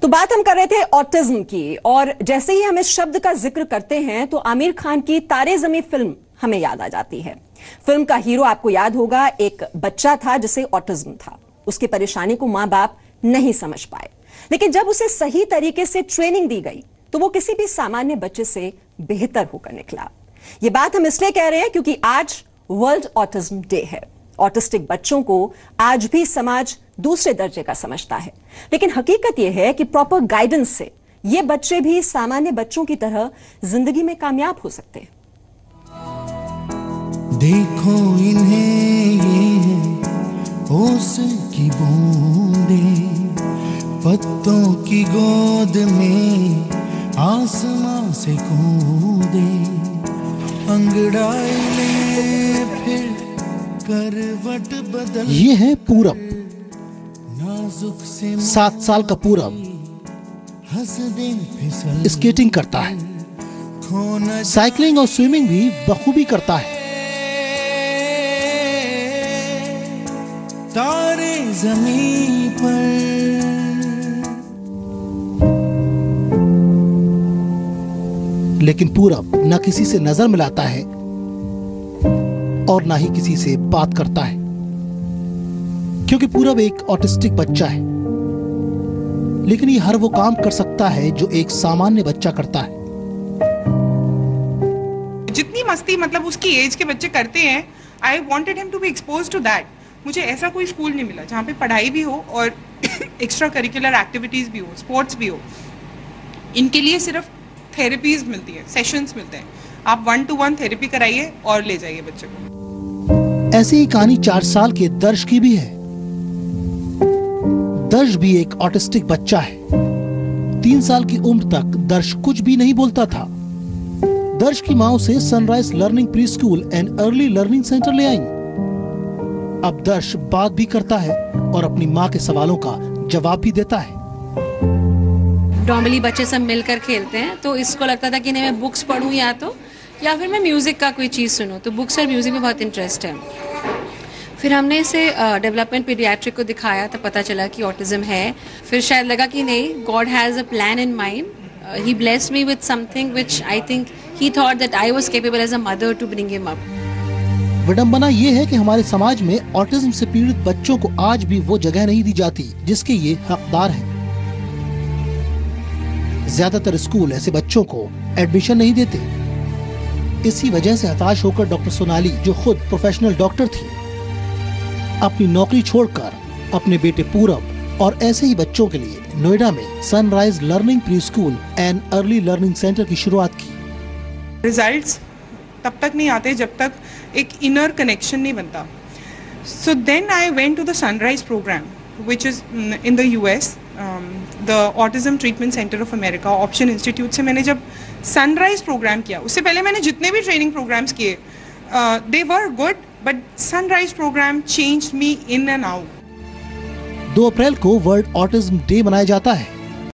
तो बात हम कर रहे थे ऑटिज्म की, और जैसे ही हम इस शब्द का जिक्र करते हैं तो आमिर खान की तारे ज़मीं फिल्म हमें याद आ जाती है। फिल्म का हीरो आपको याद होगा, एक बच्चा था जिसे ऑटिज्म था। उसकी परेशानी को मां बाप नहीं समझ पाए, लेकिन जब उसे सही तरीके से ट्रेनिंग दी गई तो वो किसी भी सामान्य बच्चे से बेहतर होकर निकला। ये बात हम इसलिए कह रहे हैं क्योंकि आज वर्ल्ड ऑटिज्म डे है। ऑटिस्टिक बच्चों को आज भी समाज दूसरे दर्जे का समझता है, लेकिन हकीकत यह है कि प्रॉपर गाइडेंस से ये बच्चे भी सामान्य बच्चों की तरह जिंदगी में कामयाब हो सकते हैं। देखो इन्हें, ये है ओस की बूंदें, पत्तों की गोद में आसमां से कूदे, अंगड़ाई ले फिर करवट बदल। ये है पूरब, नाजुक से 7 साल का पूरब हंस दे फिसल, स्केटिंग करता है, साइकिलिंग और स्विमिंग भी बखूबी करता है। तारे ज़मीं पर लेकिन पूरब न किसी से नजर मिलाता है और ना ही किसी से बात करता है, क्योंकि पूरब एक ऑटिस्टिक बच्चा है। लेकिन ये हर वो काम कर सकता है जो एक सामान्य बच्चा करता है। जितनी मस्ती मतलब उसकी एज के बच्चे करते हैं, I wanted him to be expose to that. मुझे ऐसा कोई स्कूल नहीं मिला जहाँ पे पढ़ाई भी हो और एक्स्ट्रा करिकुलर एक्टिविटीज भी हो, स्पोर्ट्स भी हो। इनके लिए सिर्फ थेरेपीज मिलती है, सेशंस मिलते हैं। आप 1-to-1 थेरेपी कराइए और ले जाइए बच्चे को। ऐसी ही कहानी 4 साल के दर्श की भी है। दर्श भी एक ऑटिस्टिक बच्चा है। 3 साल की उम्र तक दर्श कुछ भी नहीं बोलता था। दर्श की माँ उसे sunrise learning pre school and early learning centre ले आई। अब दर्श बात भी करता है और अपनी माँ के सवालों का जवाब भी देता है। नॉर्मली बच्चे सब मिलकर खेलते हैं, तो इसको लगता था कि नहीं मैं बुक्स पढूं या फिर मैं म्यूजिक का कोई चीज़ सुनूं। तो बुक्स और म्यूजिक में बहुत इंटरेस्ट है। फिर हमने इसे डेवलपमेंट पीडियाट्रिक को दिखाया, तो पता चला कि ऑटिज्म है। फिर शायद लगा कि नहीं, God has a plan in mind. He blessed me with something which I think he thought that I was capable as a mother to bring him up. विडंबना ये है कि हमारे समाज में ऑटिज्म से पीड़ित बच्चों को आज भी वो जगह नहीं दी जाती जिसके ये हकदार हैं। ज्यादातर स्कूल ऐसे बच्चों को एडमिशन नहीं देते। इसी वजह से हताश होकर डॉक्टर सोनाली, जो खुद प्रोफेशनल डॉक्टर थी, अपनी नौकरी छोड़कर अपने बेटे पूरब और ऐसे ही बच्चों के लिए नोएडा में sunrise learning pre school and early learning centre की शुरुआत की। रिजल्ट्स तब तक नहीं आते जब तक एक इनर कनेक्शन नहीं बनता। So then I went to the sunrise program which is in the US, the autism treatment center of America, option institute से मैंने जब सनराइज प्रोग्राम किया। उससे पहले मैंने जितने भी ट्रेनिंग प्रोग्राम्स किए, they were good, but sunrise programme changed me in and out. 2 अप्रैल को वर्ल्ड ऑटिज्म डे मनाया जाता है।